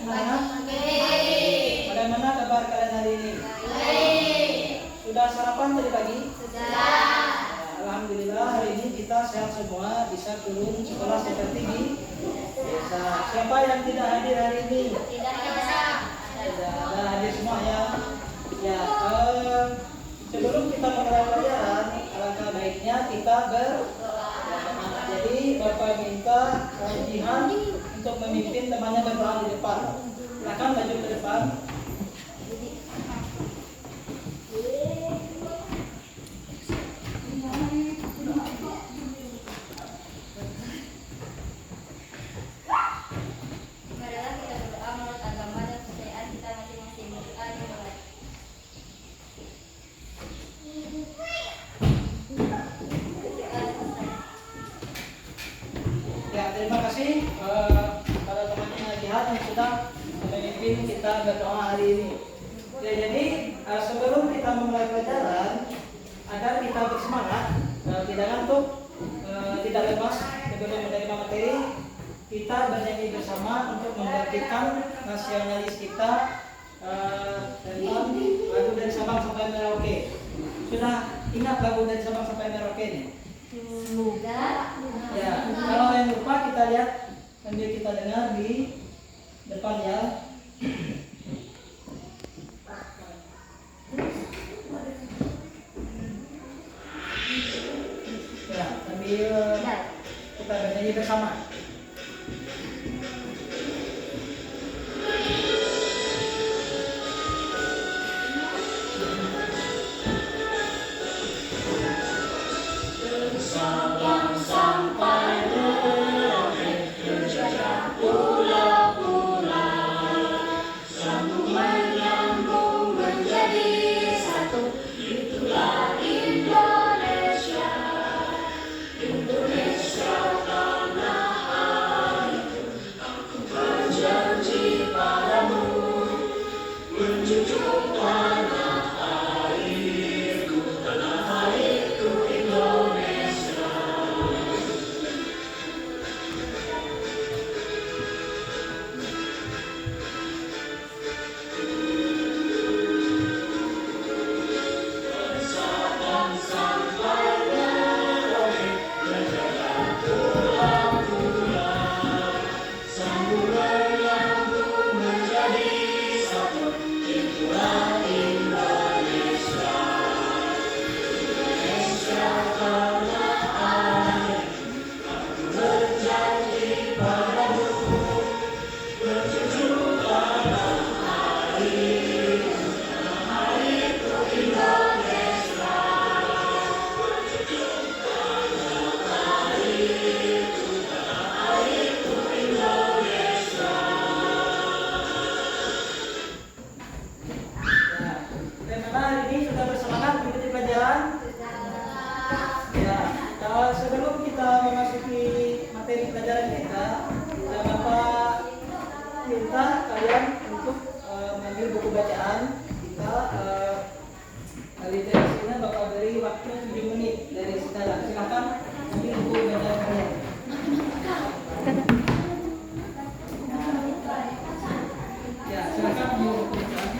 semangat? Baik. Bagaimana kabar kalian hari ini? Baik. Sudah sarapan tadi pagi? Sudah. Alhamdulillah hari ini kita sehat semua, bisa turun sekolah seperti di desa. Siapa yang tidak hadir hari ini? Tidak bisa. Tidak ada, hadir semua ya. Ya, sebelum kita mulai pelajaran, alangkah baiknya kita jadi Bapak minta Jihan untuk memimpin temannya berdoa di depan. Silakan maju ke depan. Marilah kita berdoa menurut agama dan kepercayaan kita masing-masing. Berdoa dimulai. Ya, terima kasih pada teman-teman Jihan yang sudah memimpin kita berdoa hari ini. Ya, jadi sebelum kita memulai pelajaran, agar kita bersemangat, tidak ngantuk, tidak lemas sebelum menerima materi, kita bernyanyi bersama untuk membangkitkan nasionalis kita tentang lagu dari Sabang sampai Merauke. Sudah ingat lagu dari Sabang sampai Merauke ini? Semoga. Ya, kalau yang lupa kita lihat sambil kita dengar di depan ya. Ya, sambil kita bernyanyi bersama. Sebelum kita memasuki materi pelajaran kita, Bapak minta kalian untuk mengambil buku bacaan kita. Literasinya Bapak beri waktu 7 menit dari sekarang. Silakan ambil buku bacaan kalian. Ya, silakan ambil buku bacaan.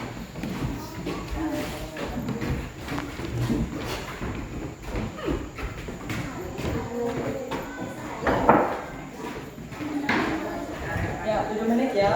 Ya, 7 menit ya.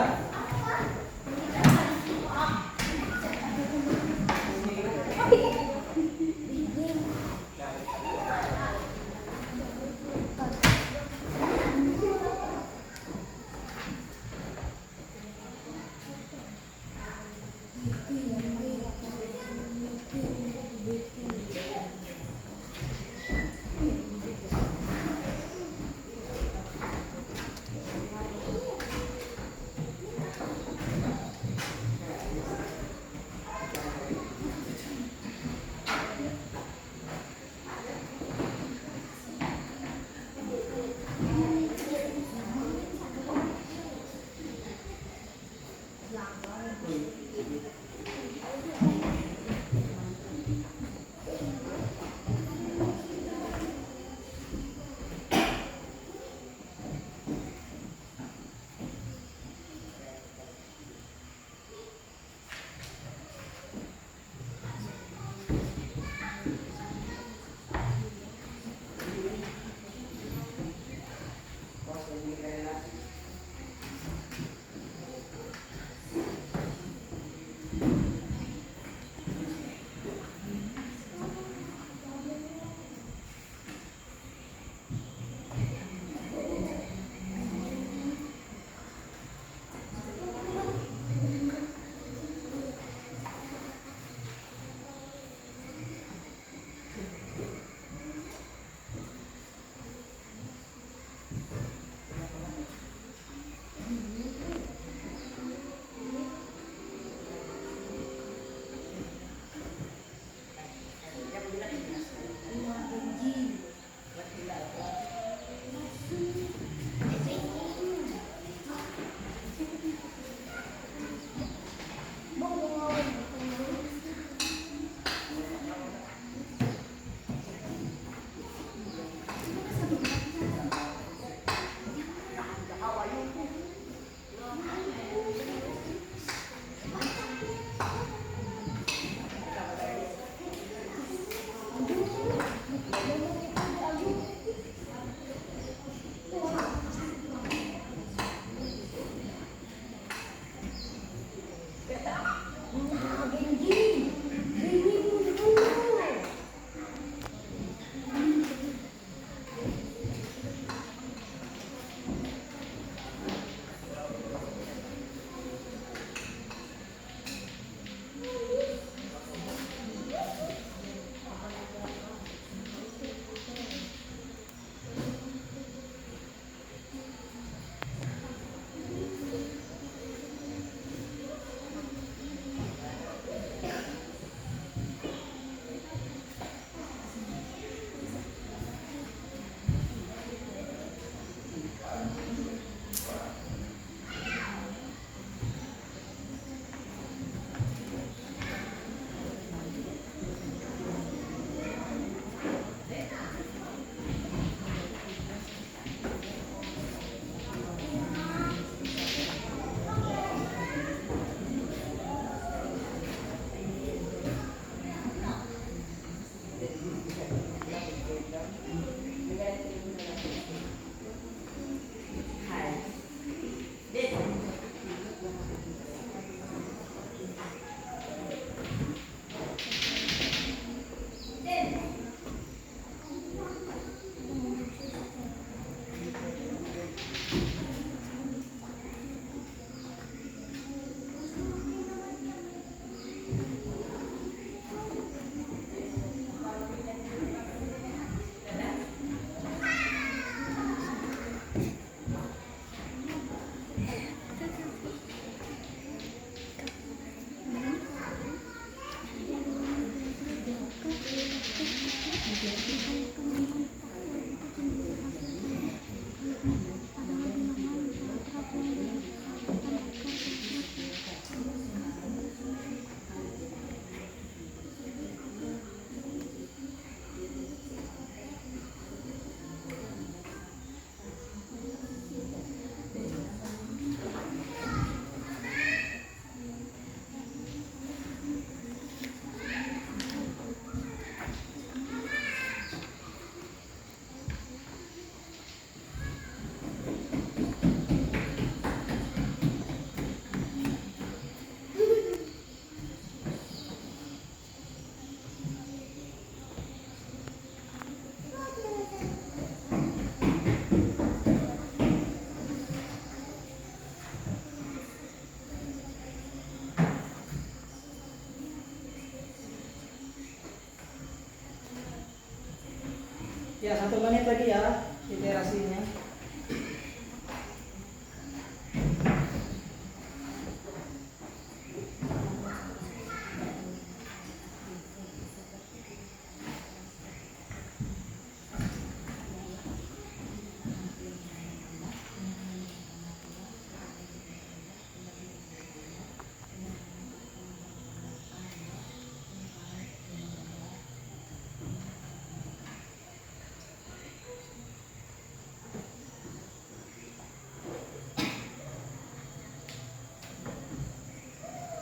Ya 1 menit lagi ya iterasinya.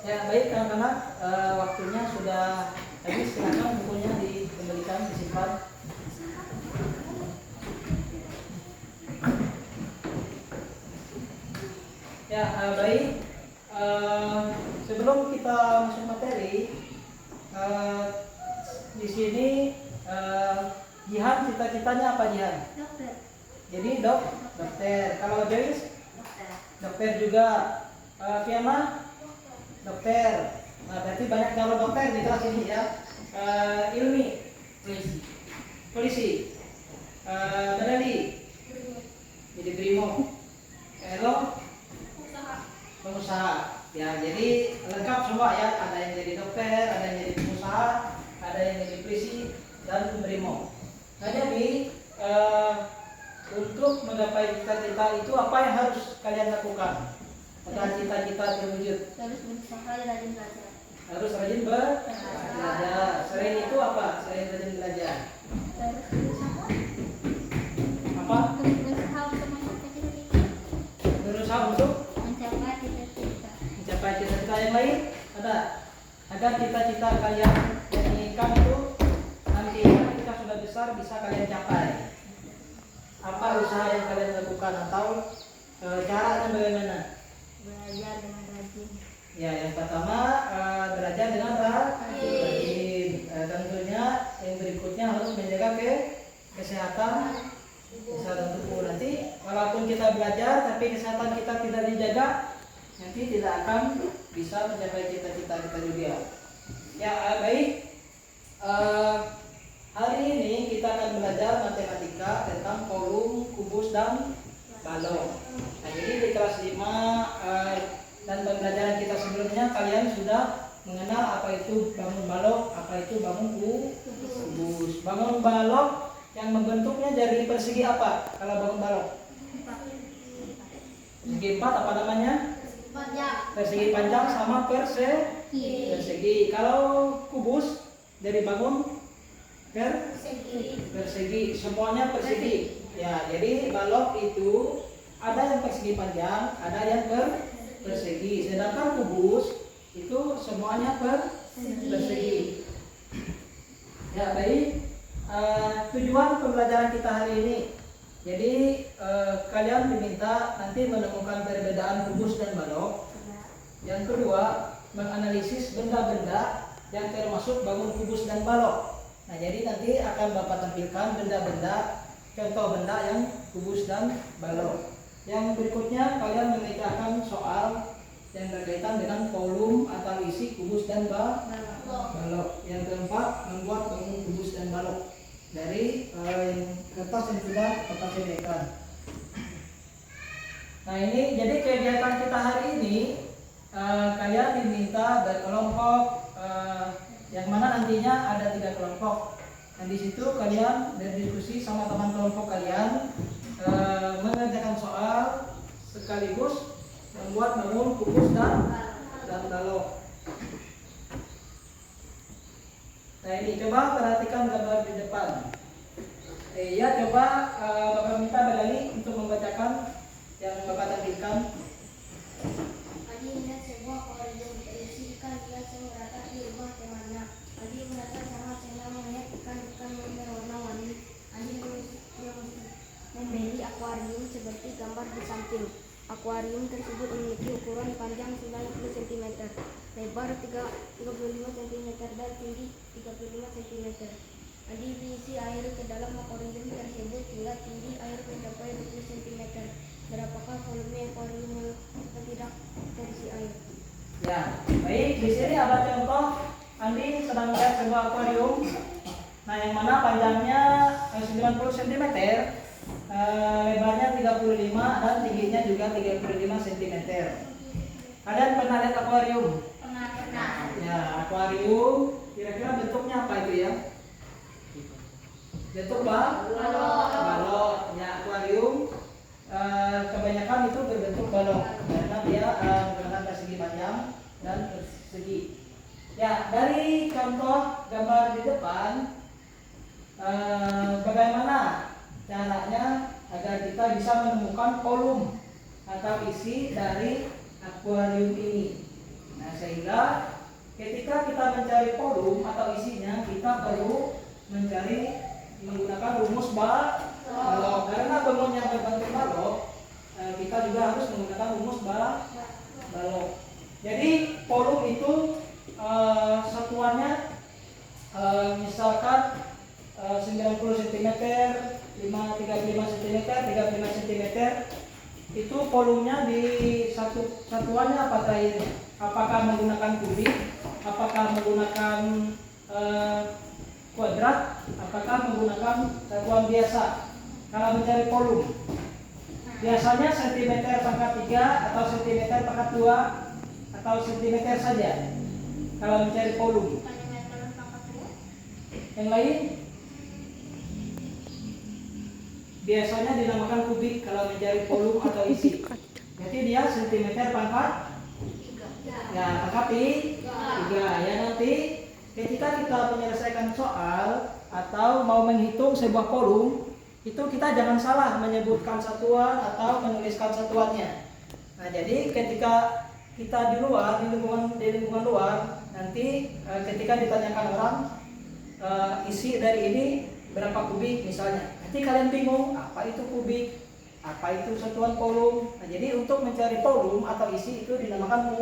Ya baik anak-anak, waktunya sudah habis, silakan bukunya dikembalikan, disimpan. Ya baik, sebelum kita masuk materi, di sini Jihan cita-citanya apa Jihan? Dokter. Jadi dokter. Kalau Joyce? Dokter. Dokter juga. Fiamma? Dokter. Nah berarti banyak calon dokter di kelas ini ya. Ilmi? Polisi. Medali? Jadi Brimo. Elo? Pengusaha. Ya jadi lengkap semua ya. Ada yang jadi dokter, ada yang jadi pengusaha, ada yang jadi polisi dan Brimo. Nah jadi untuk menggapai cita-cita itu apa yang harus kalian lakukan agar cita-cita terwujud? Terus berusaha dan rajin belajar. Harus rajin belajar. Selain itu apa? Selain rajin belajar, Terus berusaha. apa? Terus berusaha untuk mencapai cita-cita. Berusaha untuk Mencapai cita-cita. mencapai cita-cita yang lain. Ada agar cita-cita kalian yang inginkan itu nanti ketika sudah besar bisa kalian capai. Apa usaha yang kalian lakukan atau caranya bagaimana? Belajar dengan rajin. Ya, yang pertama belajar dengan rajin. Tentunya yang berikutnya harus menjaga kesehatan tubuh. Nanti walaupun kita belajar tapi kesehatan kita tidak dijaga, nanti tidak akan bisa mencapai cita-cita kita juga. Ya, baik. Hari ini kita akan belajar matematika tentang kolom, kubus, dan balok. Nah, jadi di kelas 5 dan pembelajaran kita sebelumnya kalian sudah mengenal apa itu bangun balok, apa itu bangun kubus. Bangun balok yang membentuknya dari persegi apa? Kalau bangun balok persegi 4 apa namanya? Persegi panjang sama persegi. Kalau kubus dari bangun persegi, semuanya persegi. Ya, jadi balok itu ada yang persegi panjang, ada yang persegi. Sedangkan kubus itu semuanya persegi. Ya, baik. Tujuan pembelajaran kita hari ini. Jadi kalian diminta nanti menemukan perbedaan kubus dan balok. Yang kedua, menganalisis benda-benda yang termasuk bangun kubus dan balok. Nah, jadi nanti akan Bapak tampilkan benda-benda, contoh benda yang kubus dan balok. Yang berikutnya kalian memecahkan soal yang berkaitan dengan kolom atau isi kubus dan balok. Yang keempat, membuat bangun kubus dan balok dari kertas yang sudah Bapak sediakan. Nah, ini jadi kegiatan kita hari ini, kalian diminta berkelompok, yang mana nantinya ada 3 kelompok. Dan di situ kalian berdiskusi sama teman kelompok kalian, mengerjakan soal sekaligus membuat bangun kubus dan balok. Nah, ini coba perhatikan gambar di depan. Ya, coba Bapak minta Badali untuk membacakan yang Bapak tampilkan. Adi melihat sebuah koridor berisi ikan hias yang merata di rumah temannya. Adi merasa sangat senang melihat ikan-ikan yang berwarna-warni. Adi membeli akuarium seperti gambar di samping. Akuarium tersebut memiliki ukuran panjang 90 cm, lebar 35 cm dan tinggi 35 cm. Adi diisi air ke dalam akuarium tersebut hingga tinggi air mencapai 20 cm. Berapakah volume akuarium yang tidak terisi air? Ya, baik. Di sini ada contoh. Andi sedang melihat sebuah akuarium. Nah, yang mana panjangnya 90 cm, lebarnya 35 dan tingginya juga 35 cm. Kalian pernah lihat akuarium? Pernah. Ya, akuarium kira-kira bentuknya apa itu ya? Bentuk balok. Ya, akuarium kebanyakan itu berbentuk balok karena dia menggunakan persegi panjang dan persegi. Ya, dari contoh gambar di depan, bagaimana caranya agar kita bisa menemukan volume atau isi dari akuarium ini. Nah, sehingga ketika kita mencari volume atau isinya, kita perlu menggunakan rumus balok. Karena bentuk yang berbentuk balok, kita juga harus menggunakan rumus balok. Jadi volume itu satuannya misalkan 90 cm, 35 cm, 35 cm, itu volumenya di satuannya apa terakhirnya? Apakah menggunakan kubik, apakah menggunakan kuadrat, apakah menggunakan satuan biasa kalau mencari volume? Biasanya cm pangkat 3 atau cm pangkat 2 atau cm saja kalau mencari volume. Yang lain biasanya dinamakan kubik kalau mencari volume atau isi. Jadi dia cm pangkat 3. Ya, pangkat 3. Ya, nanti ketika kita menyelesaikan soal atau mau menghitung sebuah volume, itu kita jangan salah menyebutkan satuan atau menuliskan satuannya. Nah, jadi ketika kita di lingkungan luar, nanti ketika ditanyakan orang isi dari ini berapa kubik misalnya, nanti kalian bingung apa itu kubik, apa itu satuan volume. Nah, jadi untuk mencari volume atau isi itu dinamakan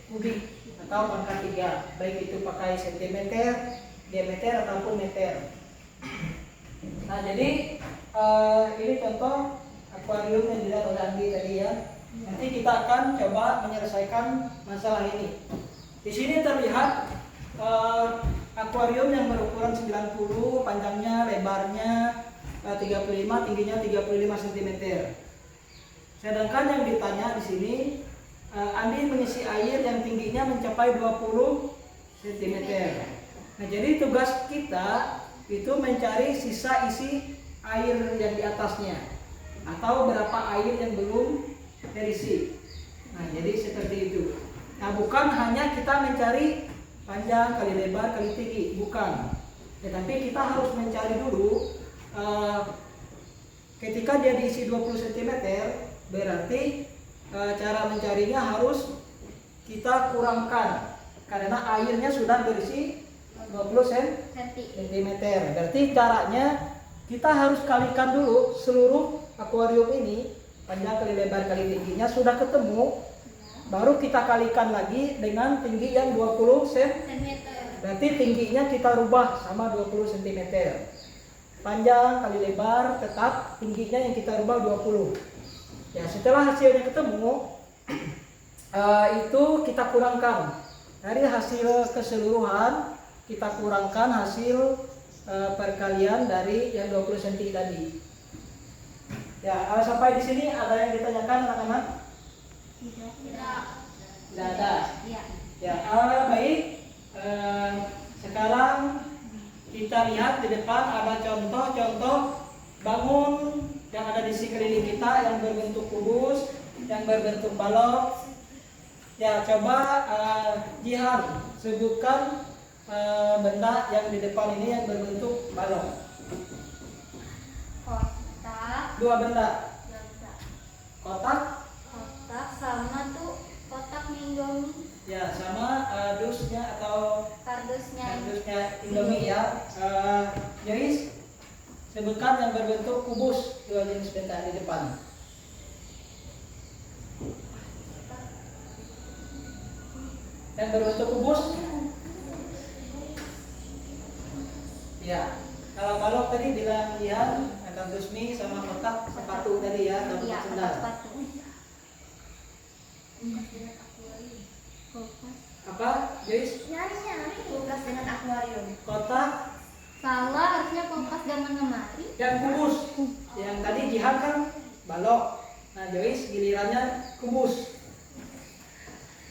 kubik atau pangkat 3, baik itu pakai sentimeter, diameter ataupun meter. Nah, jadi ini contoh akuarium yang dilihat oleh Andi tadi ya. Nanti kita akan coba menyelesaikan masalah ini. Di sini terlihat akuarium yang berukuran 90, panjangnya, lebarnya 35, tingginya 35 cm. Sedangkan yang ditanya di sini, Andi mengisi air yang tingginya mencapai 20 cm. Nah, jadi tugas kita itu mencari sisa isi air yang di atasnya atau berapa air yang belum terisi. Nah, jadi seperti itu. Nah, bukan hanya kita mencari panjang kali lebar kali tinggi, bukan. Tetapi kita harus mencari dulu ketika dia diisi 20 cm, berarti cara mencarinya harus kita kurangkan karena airnya sudah berisi 20 cm. Berarti caranya kita harus kalikan dulu seluruh akuarium ini, panjang kali lebar kali tingginya sudah ketemu, baru kita kalikan lagi dengan tinggi yang 20 cm. Berarti tingginya kita rubah sama 20 cm. Panjang kali lebar tetap, tingginya yang kita rubah 20. Ya, setelah hasilnya ketemu, itu kita kurangkan dari hasil keseluruhan, kita kurangkan hasil perkalian dari yang 20 cm tadi. Ya, sampai di sini ada yang ditanyakan anak-anak? Tidak ada. Ya, baik. Sekarang kita lihat di depan ada contoh-contoh bangun yang ada di sekeliling kita yang berbentuk kubus, yang berbentuk balok. Ya, coba Jihan sebutkan benda yang di depan ini yang berbentuk balok. Kotak. Dua benda. Kotak Sama tuh kotak Indomie. Ya, sama dusnya atau Kardusnya Indomie ya. Joyce, sebutkan yang berbentuk kubus, dua jenis benda di depan. Yang berbentuk kubus. Ya, kalau balok tadi bilang Jihan, kardus mie sama kotak sepatu tadi ya, atau Iya, sendal. sepatu. Apa, Joyce? Nyari kulkas dengan akuarium. Kotak Salah, harusnya kompas dan lemari. Yang kubus. Yang tadi jihad kan balok. Nah, Joyce gilirannya kubus.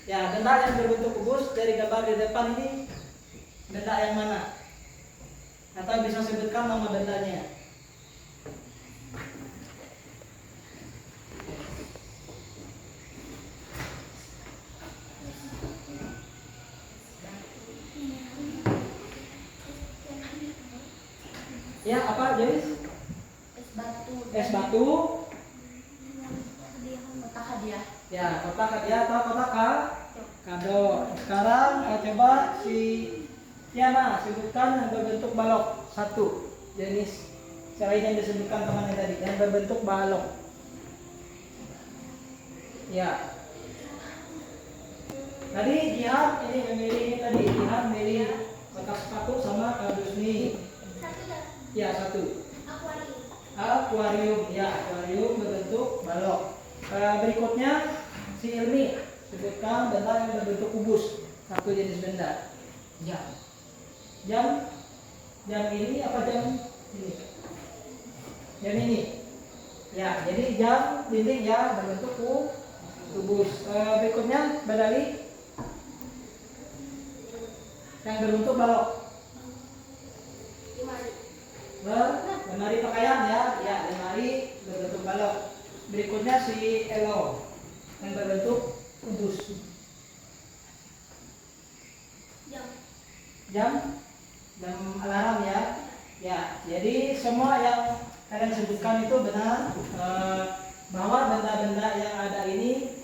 Ya, benda yang berbentuk kubus dari gambar di depan ini benda yang mana? Atau bisa sebutkan nama bendanya? Ya, apa Joyce? Es batu. Es batu. Kotak hadiah. Ya, kotak hadiah atau kotak kado. Sekarang coba si Tiana sebutkan yang berbentuk balok satu jenis selain yang disebutkan temannya tadi yang berbentuk balok. Ya. Tadi jihad ini memilih ini tadi jihad memilih kotak sepatu sama kardus ini. Ya, satu. Akuarium. Ya, akuarium berbentuk balok. Berikutnya si Ilmi sebutkan benda yang berbentuk kubus, satu jenis benda. Jam ini apa jam ini? Jam ini. Ya, jadi jam dinding ya berbentuk kubus. Berikutnya badali yang berbentuk balok. Lemari pakaian ya, lemari berbentuk balok. Berikutnya si Elo yang berbentuk kubus. Jam alarm ya. Ya, jadi semua yang kalian sebutkan itu benar, bahwa benda-benda yang ada ini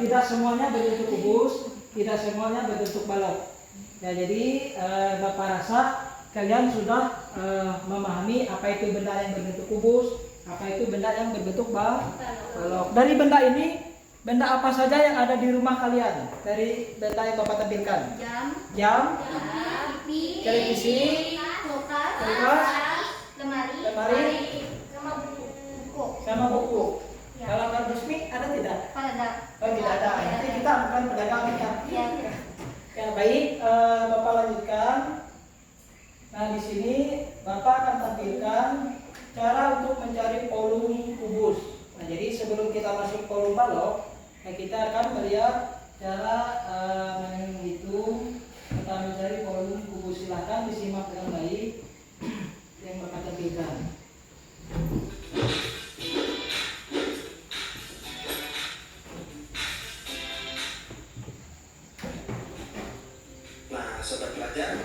tidak semuanya berbentuk kubus, tidak semuanya berbentuk balok. Ya, jadi Bapak rasa kalian sudah memahami apa itu benda yang berbentuk kubus, apa itu benda yang berbentuk balok. Dari benda ini, benda apa saja yang ada di rumah kalian? Dari benda yang Bapak tampilkan. Jam, televisi, kulkas, lemari, sama buku. Kalau kardus mie ada tidak? Oh, tidak ada. Nanti kita bukan pedagang ya. Ya, baik, Bapak lanjutkan. Nah, di sini Bapak akan tampilkan cara untuk mencari volume kubus. Nah, jadi sebelum kita masuk volume balok, kita akan melihat cara menghitung atau mencari volume kubus. Silahkan disimak dengan baik yang Bapak tampilkan. Nah, sobat pelajar,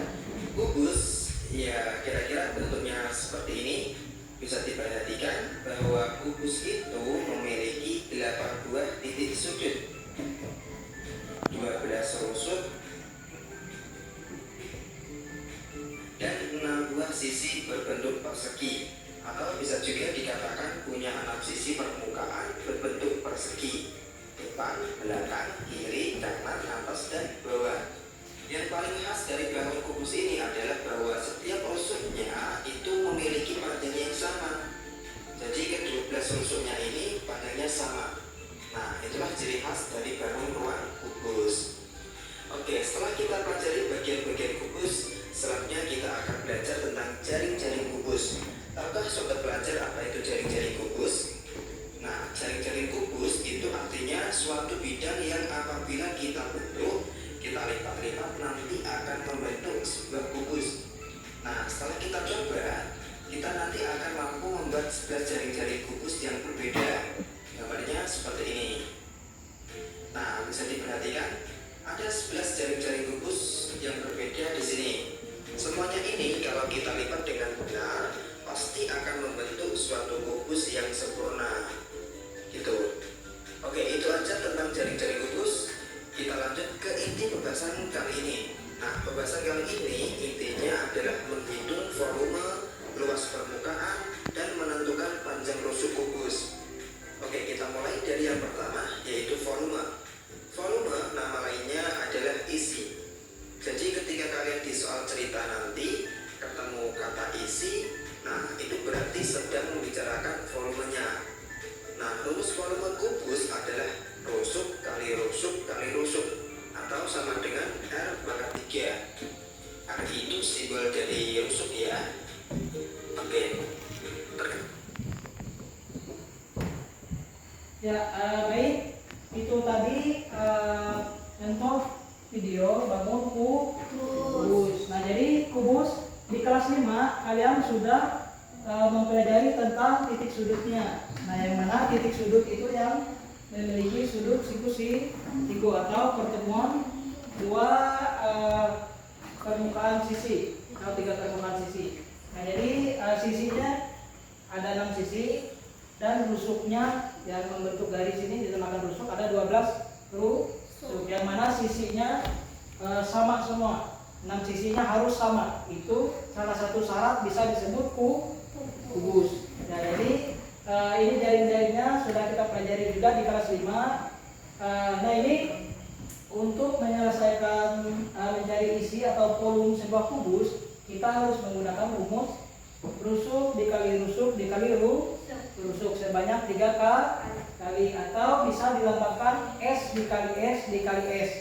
kubus ya kira-kira bentuknya seperti ini. Bisa diperhatikan bahwa kubus itu memiliki 8 buah titik sudut, 12 rusuk, dan 6 buah sisi berbentuk persegi, atau bisa juga dikatakan punya 6 sisi permukaan berbentuk persegi: depan, belakang, kiri, kanan, atas, dan bawah. Yang paling khas dari bangun kubus ini adalah bahwa setiap rusuknya itu memiliki panjang yang sama. Jadi ke-12 rusuknya ini panjangnya sama. Nah, itulah ciri khas dari bangun ruang kubus. Oke, setelah kita pelajari bagian-bagian kubus, selanjutnya kita akan belajar tentang jaring-jaring kubus. Tahukah sobat pelajar apa itu jaring-jaring kubus? Nah, jaring-jaring kubus itu artinya suatu bidang yang apabila kita bentuk, kita lipat-lipat, nanti akan membentuk sebuah kubus. Nah, setelah kita coba, kita nanti akan mampu membuat 11 jaring-jaring kubus yang berbeda. Gambarnya seperti ini. Nah, bisa diperhatikan, ada 11 jaring-jaring kubus yang berbeda di sini. Semuanya ini kalau kita lipat dengan benar, pasti akan membentuk suatu kubus yang sempurna. Gitu. Oke, itu aja tentang jaring-jaring kubus. Kita lanjut ke inti pembahasan kali ini. Nah, pembahasan kali ini intinya adalah menghitung volume, luas permukaan, dan menentukan panjang rusuk kubus. Oke, kita mulai dari yang pertama, yaitu volume. Volume nama lainnya adalah isi. Jadi ketika kalian di soal cerita nanti ketemu kata isi, nah itu berarti sedang membicarakan volumenya. Nah, rumus volume kubus adalah rusuk kali rusuk kali rusuk, atau sama dengan R/3. R itu simbol dari rusuk ya. contoh video bangun kubus. Nah, jadi kubus di kelas 5 kalian sudah mempelajari tentang titik sudutnya. Nah, yang mana titik sudut itu yang memiliki sudut siku atau pertemuan dua permukaan sisi atau tiga permukaan sisi. Nah, jadi sisinya ada 6 sisi dan rusuknya yang membentuk garis ini dinamakan rusuk ada 12 rusuk, yang mana sisinya sama semua. 6 sisinya harus sama. Itu salah satu syarat bisa disebut kubus. Nah, jadi ini jaring-jaringnya sudah kita pelajari juga di kelas 5. Nah, ini untuk menyelesaikan mencari isi atau volume sebuah kubus, kita harus menggunakan rumus rusuk dikali rusuk sebanyak 3 kali, atau bisa dilambangkan S dikali S dikali S,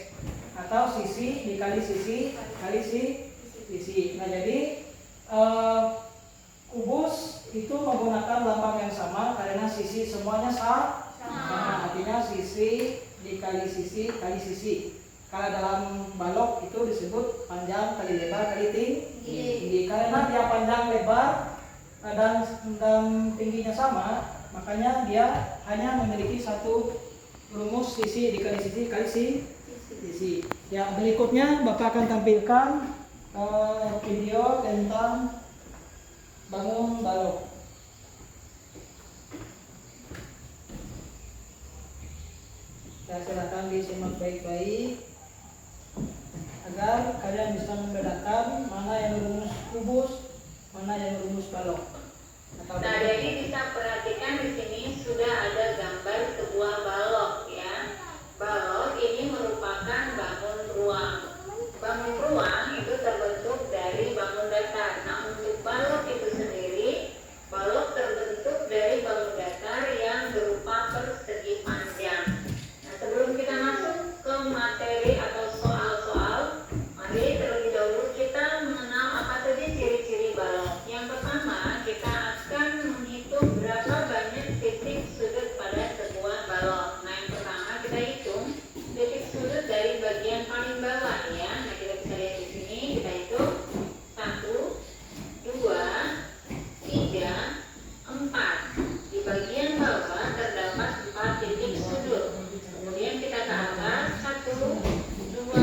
atau sisi dikali sisi kali sisi. Nah, jadi kubus itu menggunakan lambang yang sama karena sisi semuanya sama. Artinya sisi dikali sisi kali sisi. Kalau dalam balok itu disebut panjang kali lebar kali tinggi. Karena dia panjang lebar dan tingginya sama, makanya dia hanya memiliki satu rumus sisi dikali sisi kali sisi. Ya, berikutnya Bapak akan tampilkan video tentang bangun balok. Saya silakan disimak baik-baik agar kalian bisa membedakan mana yang rumus kubus, mana yang rumus balok. Nah, jadi bisa perhatikan di sini sudah ada gambar sebuah balok ya. Balok ini merupakan bangun ruang. Bangun ruang itu terbentuk dari bangun datar. Nah, untuk balok itu sendiri, balok terbentuk dari bangun datar yang berupa persegi panjang. Nah, sebelum kita masuk ke materi atau soal-soal, mari terlebih dahulu kita mengenal apa saja ciri-ciri balok. Yang pertama, kita akan menghitung berapa banyak titik sudut pada sebuah balok. Nah, yang pertama kita hitung titik sudut dari bagian paling bawah ya. Nah, kita bisa lihat di sini, kita hitung 1, 2, 3, 4. Di bagian bawah terdapat 4 titik sudut. Kemudian kita ke atas 1, 2,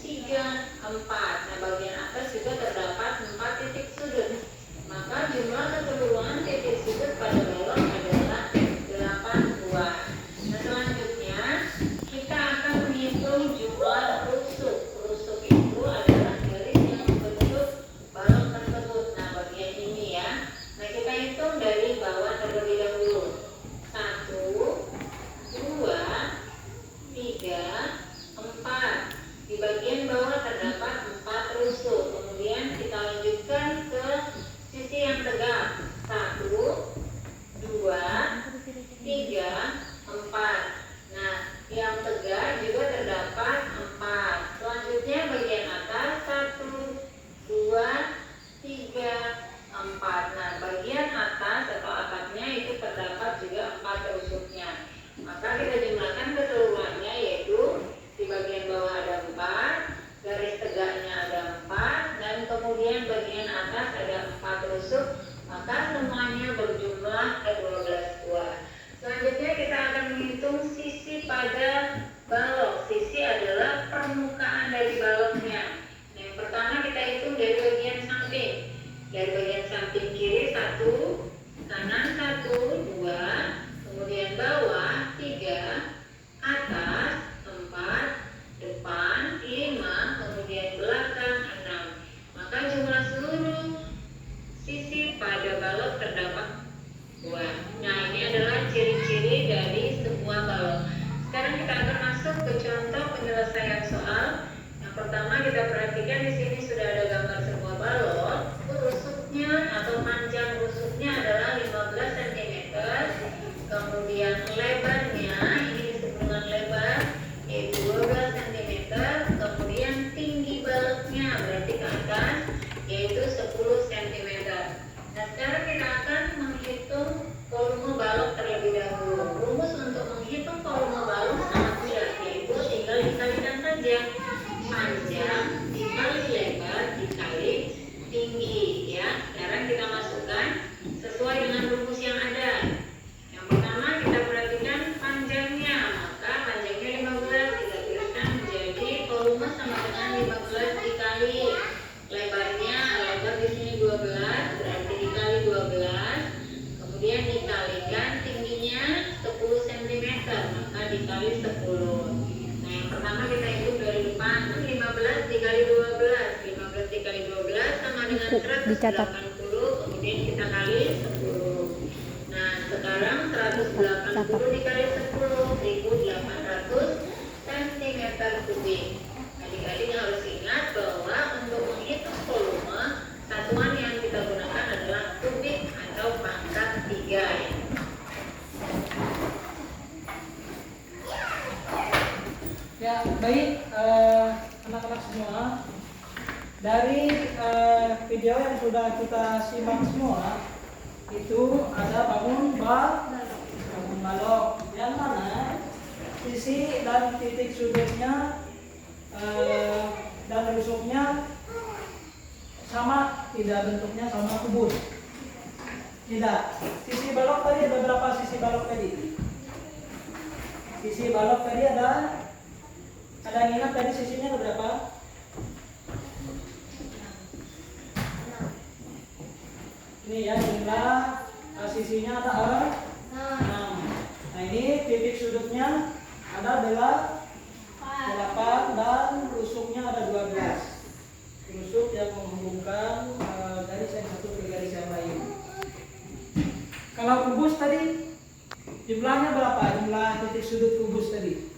3, 4. Nah, bagian atas juga terdapat 4 titik sudut. Maka jumlah keseluruhan titik sudut pada balok adalah 8 buah. Nah, selanjutnya kita akan menghitung jumlah rusuk. Rusuk itu adalah garis yang membentuk balok tersebut. Nah, bagian ini ya. Nah, kita hitung dari bawah terlebih dahulu. 1, 2, 3, 4. Di bagian bawah terdapat 4 rusuk. Kemudian kita lanjutkan ke sisi yang tegak. 1, 2, 3, 4. Nah, yang tegak juga terdapat 4. Selanjutnya bagian atas 1, 2, 3, 4. Nah, bagian atas atau atapnya itu terdapat juga 4 rusuknya. Maka kita jumlahkan keseluruhannya, yaitu di bagian bawah ada 4, garis tegaknya ada 4, dan kemudian bagian atas ada 4 rusuk. Maka semuanya berjumlah 12 buah. Selanjutnya kita akan menghitung sisi pada balok. Sisi adalah permukaan dari baloknya. Nah, yang pertama kita hitung dari bagian samping. Dari bagian samping kiri 1, kanan 1, 2, kemudian bawah 3, atas 4, depan 5, kemudian belakang 6. Maka jumlah seluruh sisi pada balok terdapat 2. Nah, ini adalah ciri-ciri dari sebuah balok. Sekarang kita akan masuk ke contoh penyelesaian soal. Yang pertama kita perhatikan di sini sudah ada gambar sebuah balok. Rusuknya atau panjang rusuknya adalah 15 cm. Kemudian lebarnya ini disebut dengan lebar yaitu 12 cm. Kemudian tinggi baloknya berarti ke atas yaitu 10 cm. Nah, sekarang kita akan menghitung volume balok terlebih dahulu. Rumus untuk menghitung volume balok sangat mudah, yaitu tinggal dikalikan panjang. Panjang dikali lebar dikali tinggi ya. Sekarang kita masukkan sesuai dengan rumus yang ada. Yang pertama kita perhatikan panjangnya, maka panjangnya 15 kita tuliskan menjadi volume sama dengan 15 dikali lebarnya. Lebar di sini 12 berarti dikali 12, kemudian dikalikan tingginya 10 cm, maka dikali 10. Nah yang pertama kita hitung dari depan, 15 dikali 12, 15 dikali 12 sama dengan 180, kemudian kita kali 10. Nah sekarang 180 dikali 10, 1800 cm kubik. Adik-adik harus ingat bahwa untuk menghitung volume, satuan yang kita gunakan adalah kubik atau pangkat 3 ya. Ya, baik anak-anak semua. Dari video yang sudah kita simak semua, itu ada bangun balok, yang mana sisi dan titik sudutnya dan rusuknya sama, tidak bentuknya sama kubus. Tidak. Sisi balok tadi ada berapa sisi balok tadi? Sisi balok tadi ada yang ingat tadi sisinya ada berapa? Ini ya jumlah sisinya ada 6. Nah ini titik sudutnya ada 8 dan rusuknya ada 12. Rusuk yang menghubungkan garis yang satu ke garis yang lain. Kalau kubus tadi jumlahnya berapa? Jumlah titik sudut kubus tadi.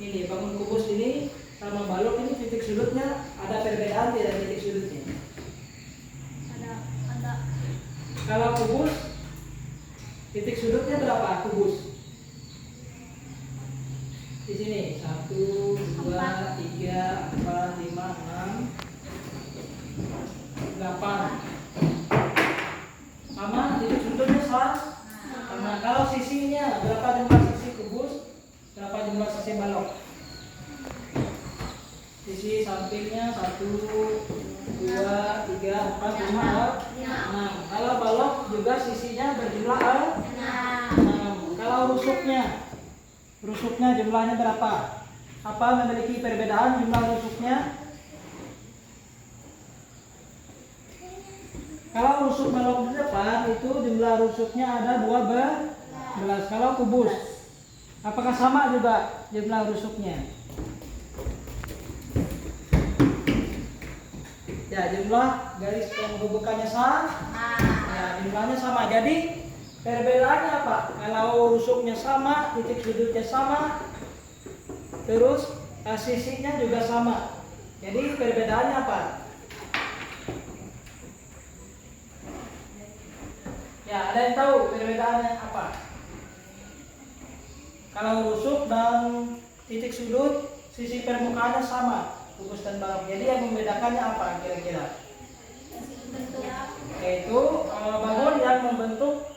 Ini bangun kubus ini sama balok ini titik sudutnya ada perbedaan tidak titik sudutnya? Ada. Kalau kubus titik sudutnya berapa kubus? Di sini 1, 2, 3, 4, 5, 6, 8. Sama titik sudutnya sama. Kalau sisinya berapa jumlah sisi kubus? Berapa jumlah sisi balok? Sisi sampingnya 1, 2, 3, 4, 5, 6. Kalau balok juga sisinya berjumlah 6. Kalau rusuknya jumlahnya berapa? Apa memiliki perbedaan jumlah rusuknya? Kalau rusuk balok di depan itu jumlah rusuknya ada 12. Kalau kubus apakah sama juga jumlah rusuknya? Ya, jumlah garis penghubungannya sama. Ya, jumlahnya sama. Jadi perbedaannya apa? Kalau rusuknya sama, titik sudutnya sama, terus sisinya juga sama. Jadi perbedaannya apa? Ya, ada yang tahu perbedaannya apa? Kalau rusuk dan titik sudut, sisi permukaannya sama, kubus dan balok. Jadi yang membedakannya apa kira-kira? Yaitu bangun yang membentuk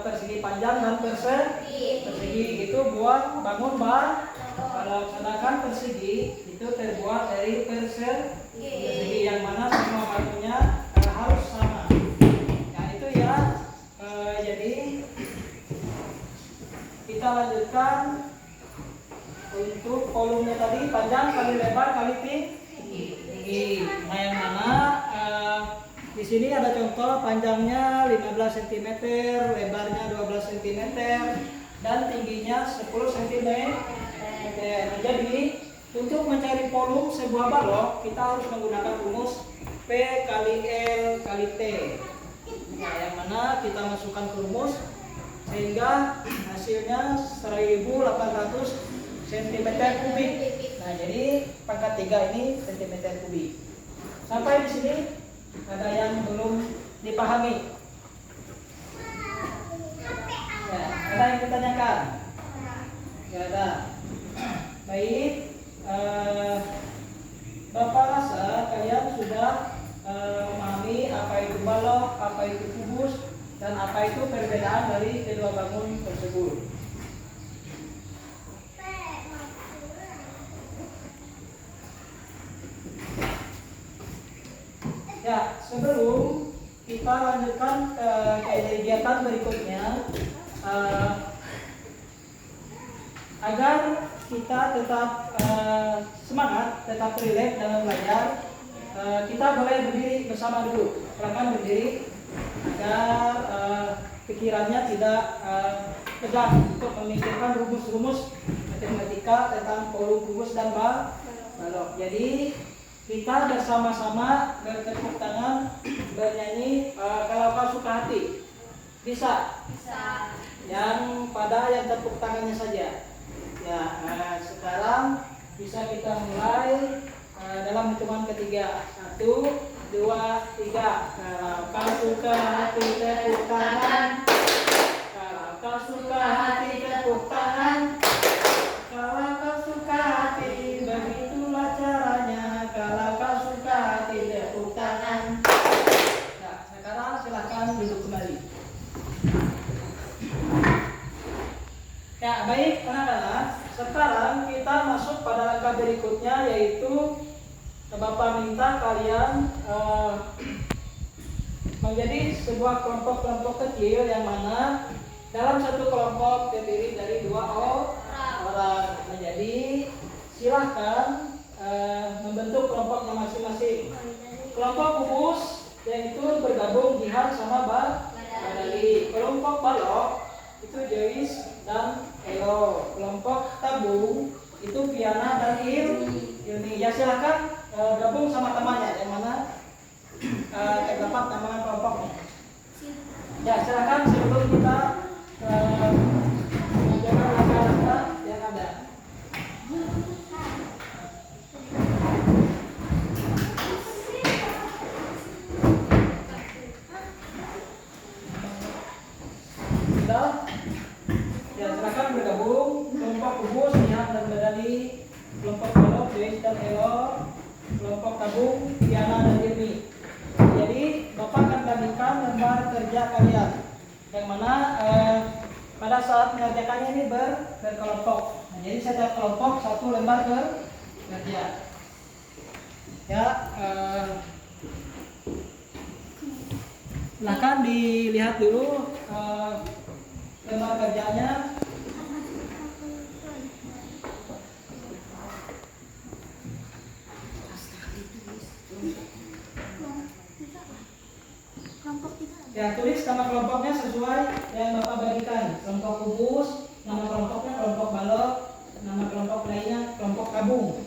persegi panjang dan persegi itu buat bangun balok. Sedangkan persegi itu terbuat dari persegi yang mana semua bangunnya harus sama. Nah itu ya. Jadi kita lanjutkan untuk volumenya tadi, panjang kali lebar kali tinggi. Nah yang mana di sini ada contoh panjangnya 15 cm, lebarnya 12 cm, dan tingginya 10 cm. Jadi untuk mencari volume sebuah balok kita harus menggunakan rumus P kali L kali T. Nah, yang mana kita masukkan ke rumus sehingga hasilnya 1800 cm kubik. Nah, jadi pangkat 3 ini cm kubik. Sampai di sini ada yang belum dipahami? Ya, ada yang ditanyakan? Tidak ada. Baik, Bapak rasa kalian sudah memahami apa itu balok, apa itu kubus, dan apa itu perbedaan dari kedua bangun tersebut. Ya, sebelum kita lanjutkan ke kegiatan berikutnya, agar kita tetap semangat, tetap rileks dalam belajar, kita boleh berdiri bersama dulu. Silakan berdiri agar pikirannya tidak tegang untuk memikirkan rumus-rumus matematika tentang volume kubus dan balok. Jadi kita bersama-sama bertepuk tangan bernyanyi kalau kau suka hati. Bisa? Bisa. Yang tepuk tangannya saja. Ya, sekarang bisa kita mulai dalam hitungan ketiga. 1, 2, 3. Kalau kau suka hati tepuk tangan. Kalau kau suka hati tepuk tangan. Kalau kau suka hati begitulah caranya. Kalau kau suka hati tepuk tangan. Nah, sekarang silakan duduk kembali. Ya, baik anak-anak. Sekarang kita masuk pada langkah berikutnya, yaitu Bapak minta kalian menjadi sebuah kelompok-kelompok kecil yang mana dalam satu kelompok terdiri dari 2 orang. Jadi silahkan membentuk kelompoknya masing-masing. Kelompok kubus yaitu bergabung Jihan sama Badali. Kelompok balok itu Joyce dan Elo. Kelompok tabung itu Piana dan Yuni. Ya silahkan gabung sama temannya yang mana terdapat nama kelompoknya. Ya silakan sebelum kita mencoba langkah-langkah yang ada. Sudah? Ya silakan bergabung. Kelompok kubus, Nihat dan Badali. Kelompok balok, Joyce dan Elo. Kelompok tabung, Tiana dan Irmi. Jadi Bapak akan bandingkan lembar kerja kalian, yang mana pada saat mengerjakannya ini berkelompok. Nah, jadi setiap kelompok 1 lembar kerja. Ya, silakan dilihat dulu lembar kerjanya. Ya, tulis nama kelompoknya sesuai yang Bapak bagikan. Kelompok kubus, nama kelompoknya kelompok balok, nama kelompok lainnya kelompok tabung.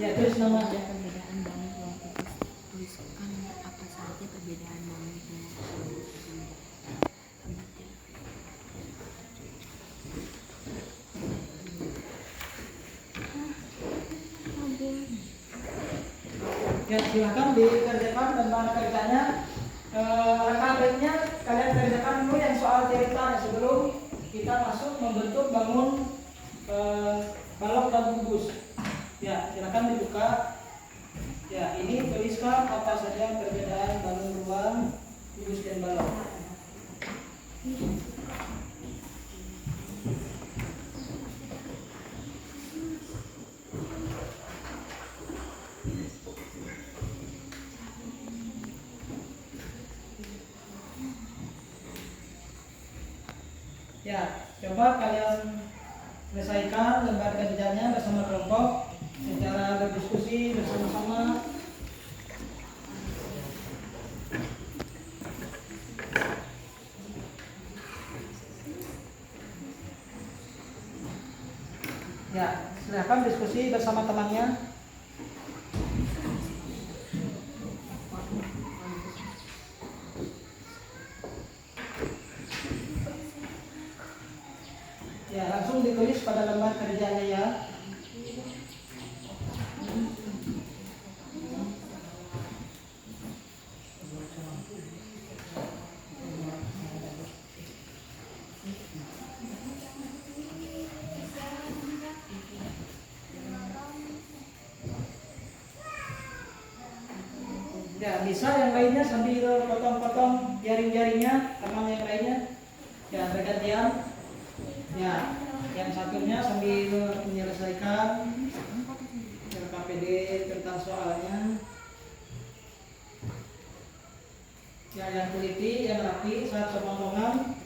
Ya, tulis nama. Ada perbedaan bangun kelompok tuliskan apa saja perbedaan bangun kelompok. Ya, silakan dikerjakan lembar kerjanya. Langkah baiknya kalian kerjakan dulu yang soal cerita sebelum kita masuk membentuk bangun balok dan kubus. Ya, silakan dibuka. Ya, ini tuliskan apa saja perbedaan bangun ruang, kubus dan balok. Ya, coba kalian selesaikan lembar kerjanya bersama kelompok secara berdiskusi bersama-sama. Ya, silakan diskusi bersama temannya. Ya, langsung ditulis pada lembar kerjanya ya. Ya, bisa yang lainnya sambil potong-potong jaring-jaringnya, teman yang lainnya. Ya, bergantian. Ya, yang satunya sambil menyelesaikan RKPD tentang soalnya. Ya, yang teliti, yang rapi saat pemotongan.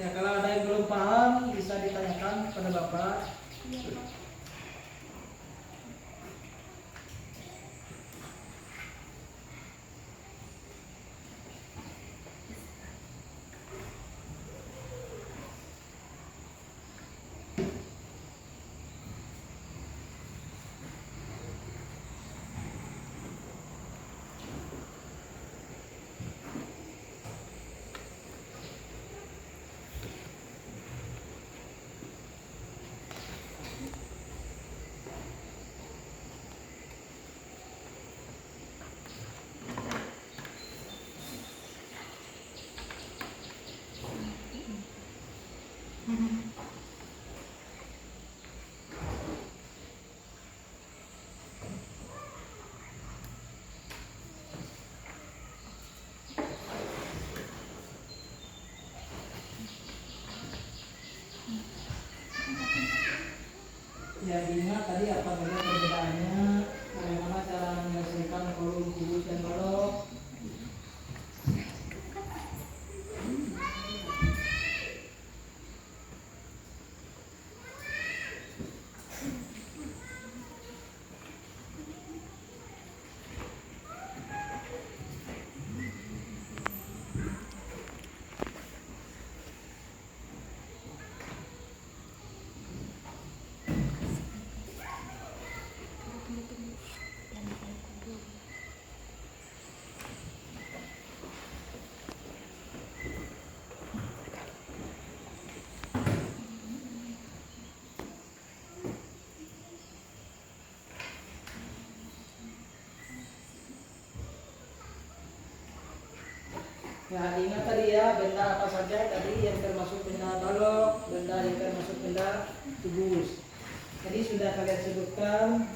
Ya, kalau ada yang belum paham bisa ditanyakan kepada Bapak. Ya, diingat tadi apa saja perbedaannya, bagaimana cara menyelesaikan kolom kubus dan balok. Ya, diingat tadi ya, benda apa saja tadi yang termasuk benda balok, benda yang termasuk benda kubus. Jadi sudah kalian sebutkan.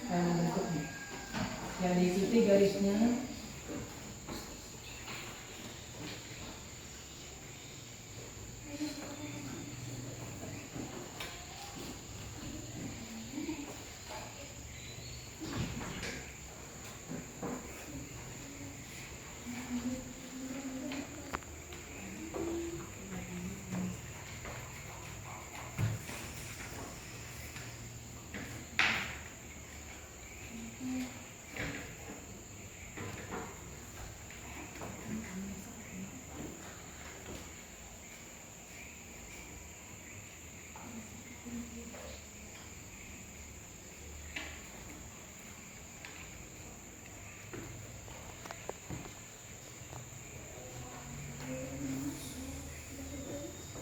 bentuknya. Yang diikuti garisnya.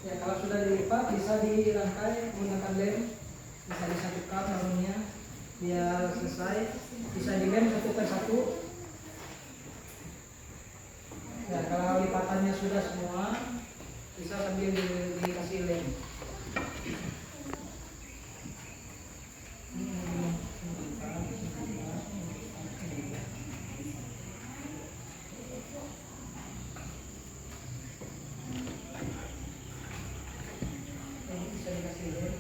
Ya, kalau sudah dilipat bisa dirangkai menggunakan lem, bisa disatukan namanya biar selesai, bisa dilem satu per satu. Ya, kalau lipatannya sudah semua bisa sambil dikasih lem. Bisa dikasih lem.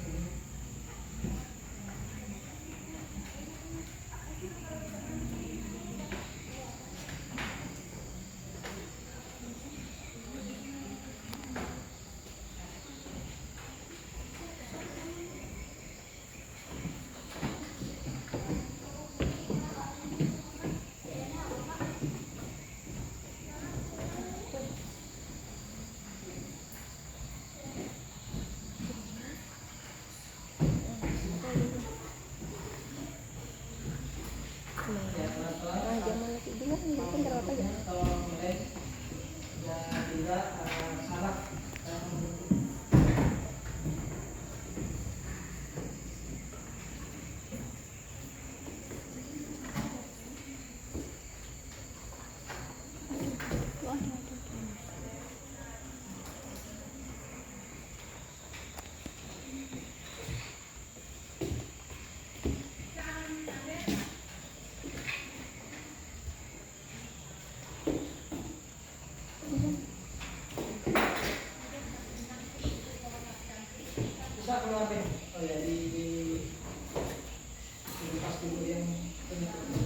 Ya, pelan-pelan. Kalau mulai dan tidak salah. Bisa keluar deh. Oh ya, dilepas dulu yang penyebabnya.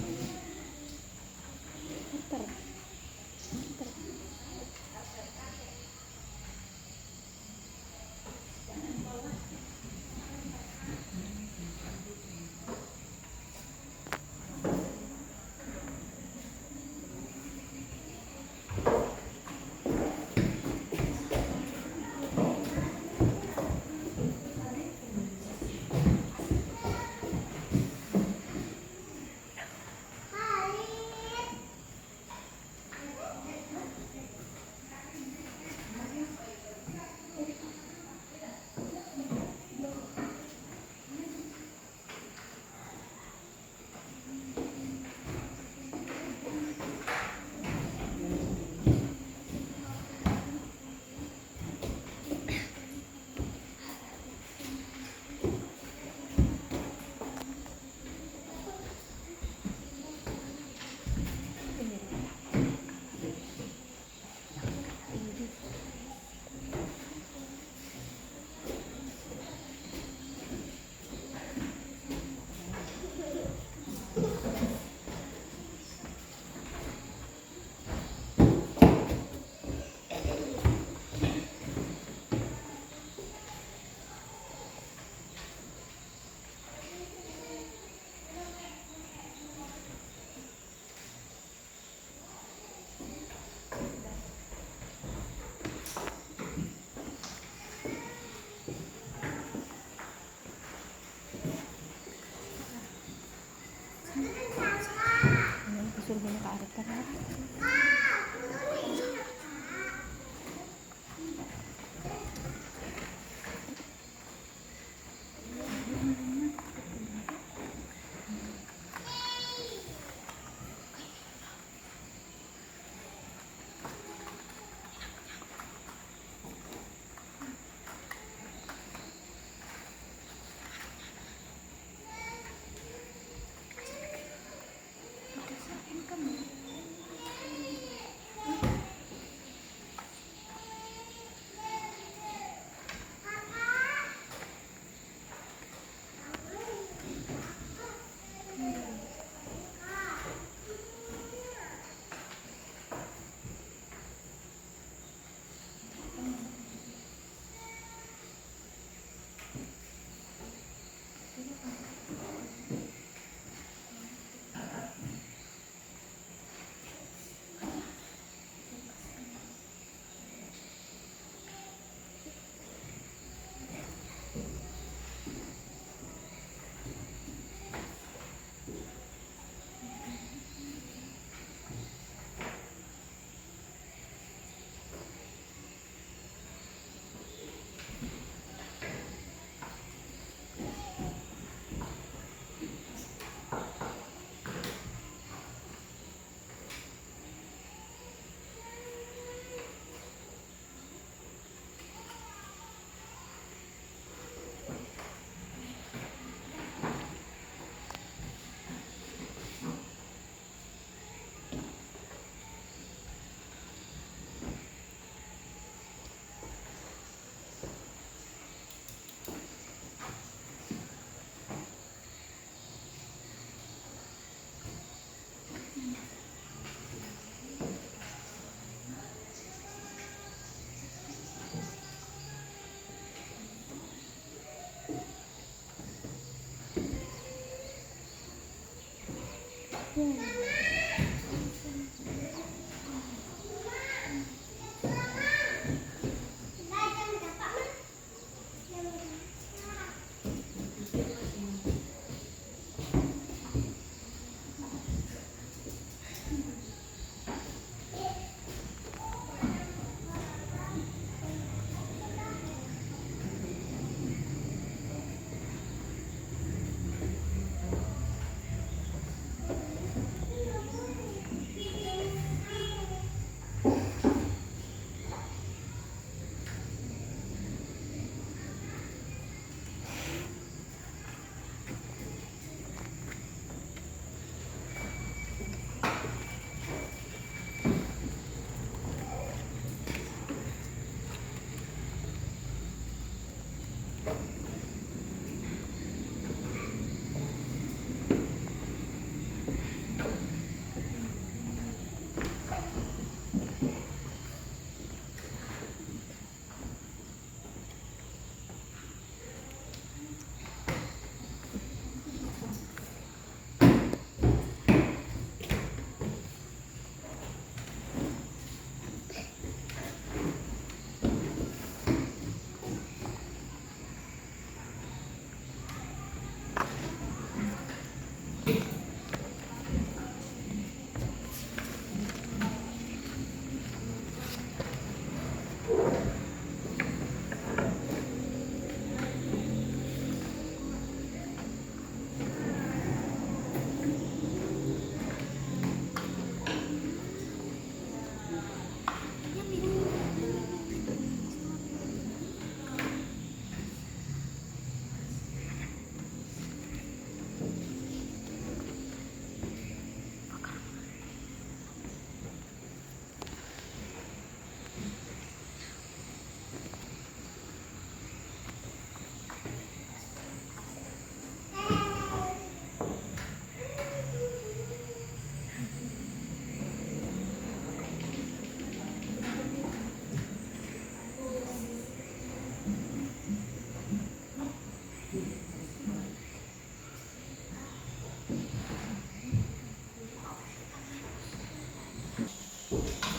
Suruh ke arah kan.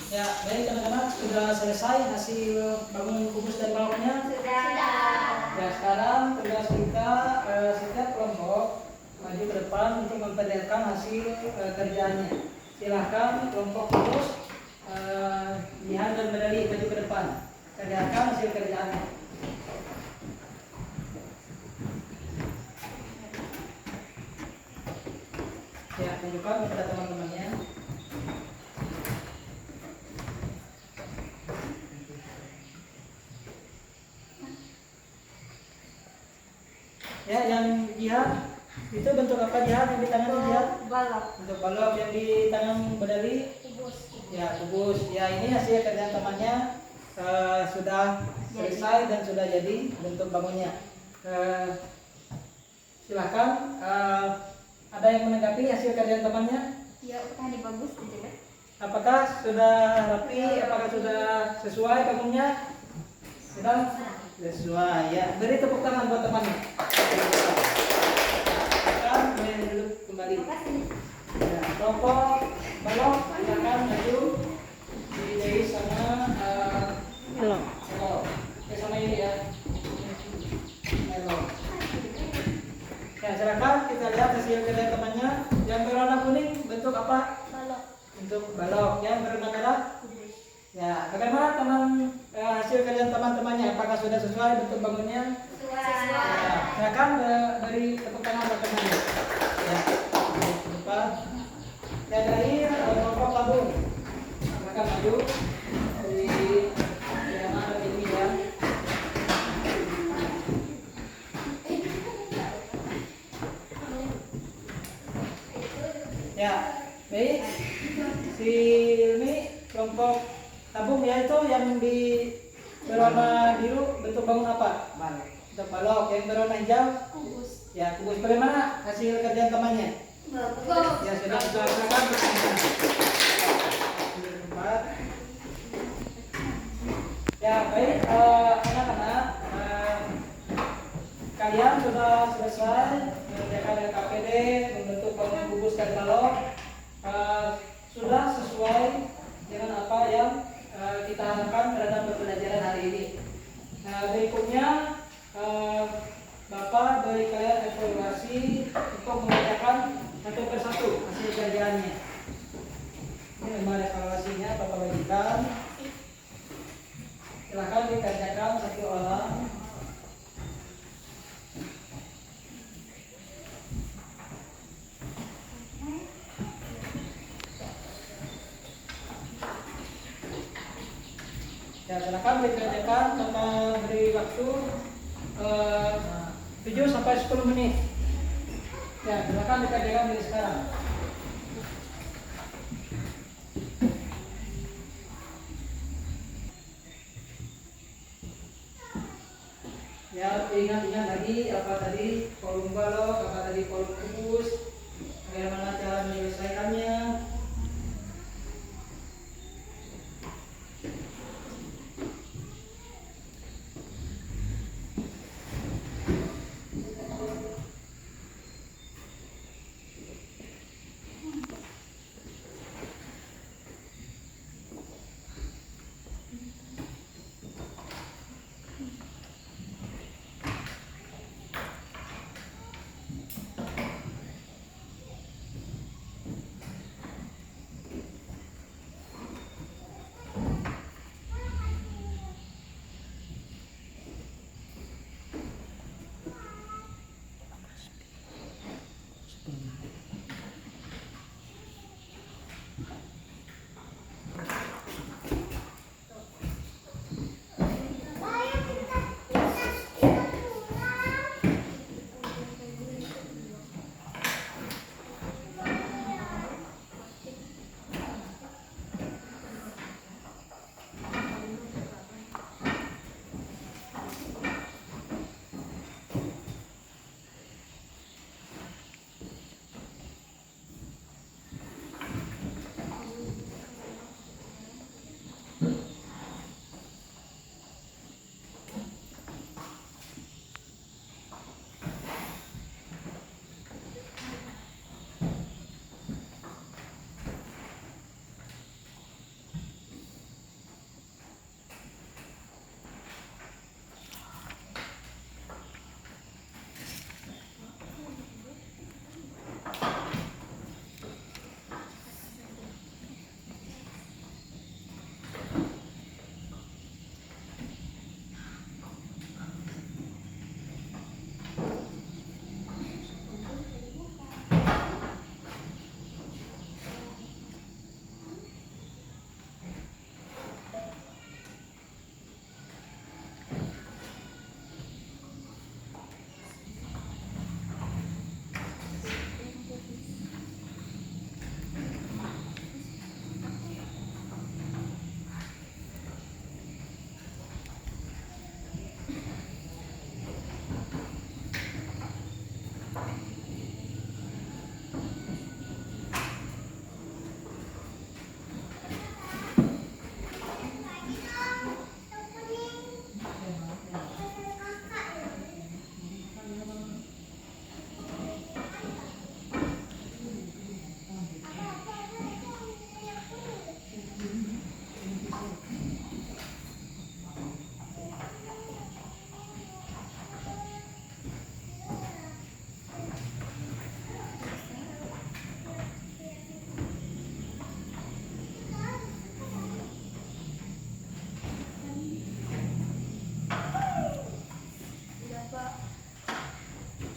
Ya, baik teman-teman, sudah selesai hasil bangun kubus dan baloknya. Sudah. Ya, sekarang tugas kita setiap kelompok maju ke depan untuk memperlihatkan hasil kerjanya. Silahkan kelompok kubus lihat dan medali maju ke depan. Perlihatkan hasil kerjaannya. Ya, tunjukkan kepada teman-temannya. Ya, yang jihad itu bentuk apa jihad yang di tangan jihad? Balok. Untuk balok yang di tangan medali? Kubus. Ya, kubus. Ya, ini hasil kerjaan temannya sudah selesai dan sudah jadi bentuk bangunnya. Silakan. Ada yang menanggapi hasil kerjaan temannya? Ya, tadi bagus gitu ya. Apakah sudah rapi? Apakah sudah sesuai bangunnya? Sudah sesuai. Ya, beri tepuk tangan buat temannya. Silakan duduk kembali. Ya, kelompok balok silakan maju dari sana. Halo. Sama ini ya. Halo. Ya, silakan kita lihat hasil kerja temannya. Yang berwarna kuning bentuk apa? Balok. Bentuk balok. Yang berwarna merah? Kubus. Ya, bagaimana teman hasil kerjaan teman-temannya? Apakah sudah sesuai bentuk bangunnya? Sesuai. Ya, silakan beri tepuk tangan buat temannya. Ya, lupa. Ya, dari kelompok tabung. Silakan maju dari yang ada ini ya. Ya, baik. Si ini kelompok tabung ya, itu yang di berwarna biru bentuk bangun apa? Balok. Bentuk balok. Yang berwarna hijau? Kubus. Ya, kubus. Bagaimana hasil kerjaan temannya? Bagus. Ya, sudah silakan bersama. Ya, baik anak-anak, kalian sudah selesai mengerjakan LKPD, membentuk bangun kubus dan balok. sudah sesuai dengan apa yang kita harapkan terhadap pembelajaran hari ini. Berikutnya Bapak beri kalian evaluasi untuk mengerjakan satu persatu hasil kerjaannya. Ini memang evaluasinya Bapak bagikan. Silakan dikerjakan satu orang. Ya, silakan dikerjakan. Bapak beri waktu 7 sampai 10 menit. Ya, silakan dikerjakan dari sekarang. Ya, ingat-ingat lagi apa tadi kolom balok, apa tadi kolom kubus, bagaimana cara menyelesaikannya.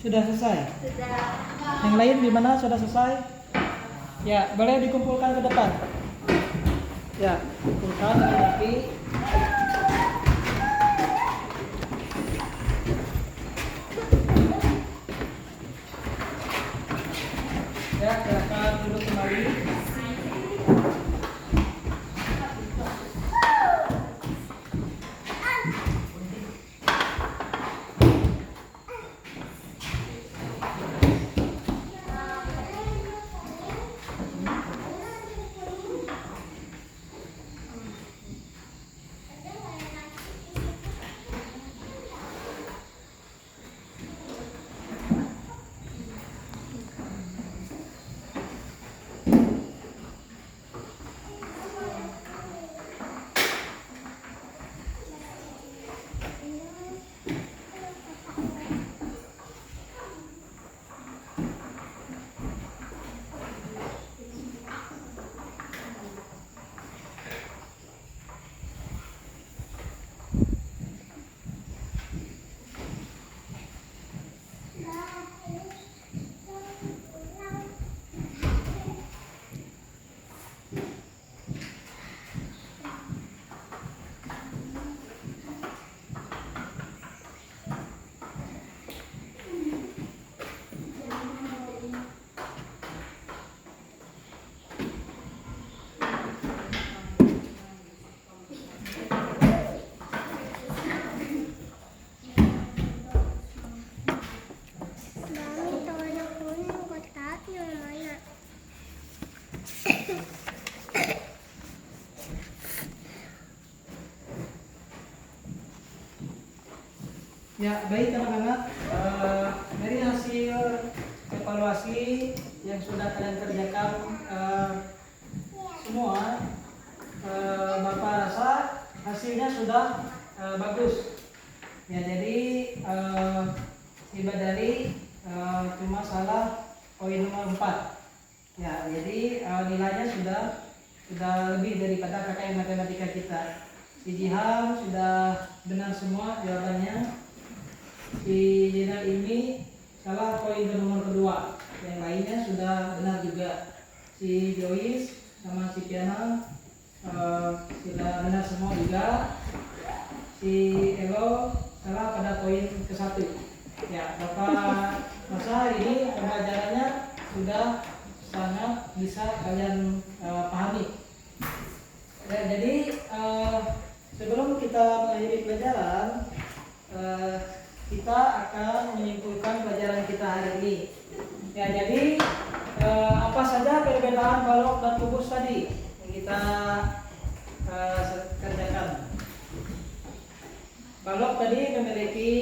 Sudah selesai? Sudah. Yang lain gimana? Sudah selesai? Ya, boleh dikumpulkan ke depan. Ya, kumpulkan rapi. Ya, silakan duduk kembali. Ya, baik anak-anak, dari hasil evaluasi yang sudah kalian kerjakan semua, Bapak rasa hasilnya sudah bagus. Ya, jadi Iba dari cuma salah poin nomor 4. Ya, jadi nilainya sudah lebih daripada KKM matematika kita. Si Jihan sudah benar semua jawabannya. Si Jenal ini salah poin nomor kedua, yang lainnya sudah benar juga. Si Joyce sama si Piana sudah benar semua juga. Si Elo salah pada poin ke-1. Ya, Bapak masa ini pembelajarannya sudah sangat bisa kalian pahami. Ya, jadi sebelum kita mengakhiri pelajaran, kita akan menyimpulkan pelajaran kita hari ini. Ya, jadi apa saja perbedaan balok dan kubus tadi yang kita kerjakan. Balok tadi memiliki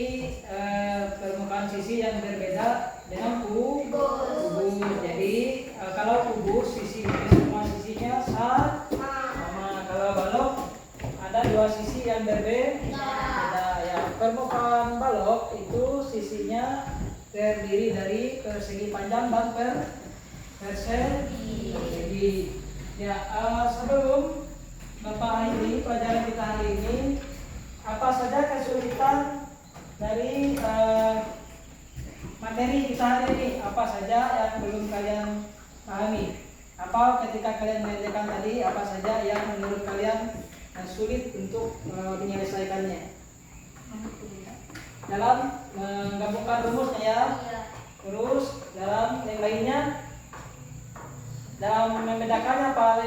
permukaan sisi yang berbeda dengan kubus. Jadi kalau kubus semua sisinya sama. Kalau balok ada dua sisi yang berbeda. Ya, permukaan balok itu sisinya terdiri dari persegi panjang dan persegi. Ya, sebelum Bapak akhiri pelajaran kita hari ini, apa saja kesulitan dari materi kita hari ini? Apa saja yang belum kalian pahami? Apa ketika kalian mengerjakan tadi, apa saja yang menurut kalian sulit untuk menyelesaikannya? Dalam menggabungkan rumusnya ya. Terus dalam yang lainnya, dalam membedakannya apa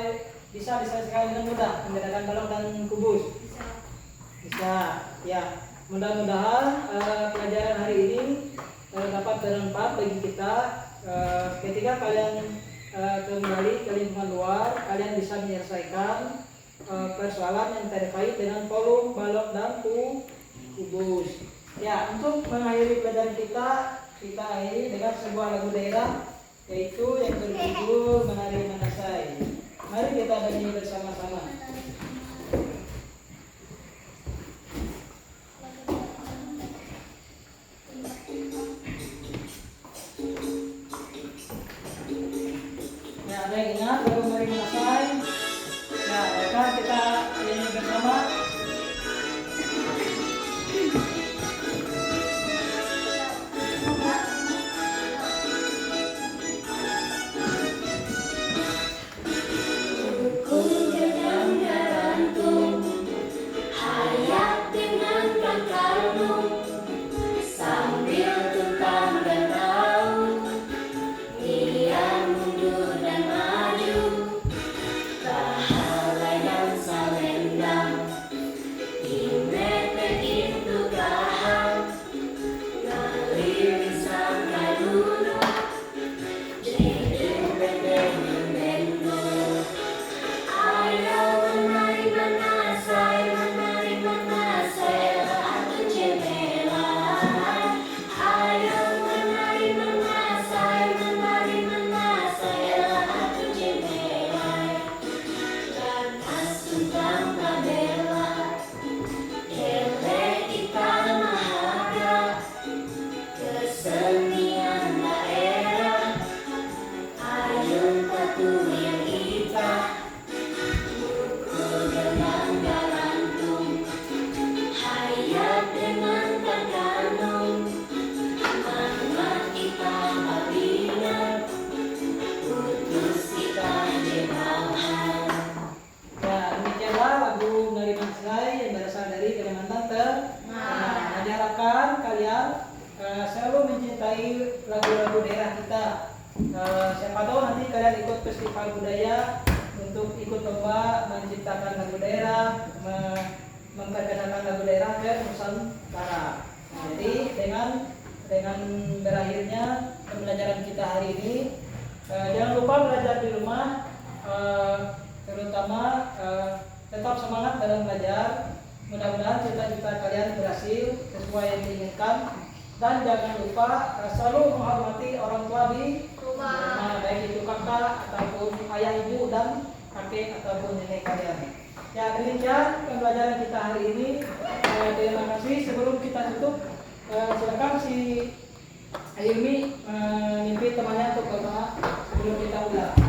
bisa diselesaikan dengan mudah, membedakan balok dan kubus. Bisa. Ya, mudah-mudahan pelajaran hari ini dapat bermanfaat bagi kita. Ketika kalian kembali ke lingkungan luar, kalian bisa menyelesaikan persoalan yang terkait dengan volume, balok dan kubus. Ya, untuk mengakhiri pelajaran kita akhiri dengan sebuah lagu daerah, yaitu yang berjudul Menari Manasai. Mari kita nyanyi bersama-sama. Ya, ada yang ingat lagu Menari Manasai? Ya, akan kita nyanyi bersama. Lagu-lagu daerah kita. Siapa tahu nanti kalian ikut festival budaya untuk ikut lomba menciptakan lagu daerah, memperkenalkan lagu daerah ke Nusantara. Jadi dengan berakhirnya pembelajaran kita hari ini, jangan lupa belajar di rumah, terutama tetap semangat dalam belajar. Mudah-mudahan cita-cita kalian berhasil sesuai yang diinginkan, dan jangan lupa selalu menghormati orang tua di rumah, baik itu kakak ataupun ayah ibu dan kakek ataupun nenek kalian. Ya, demikian pembelajaran kita hari ini. Terima kasih. Sebelum kita tutup, silakan si Ayumi memimpin temannya untuk berdoa sebelum kita mulai.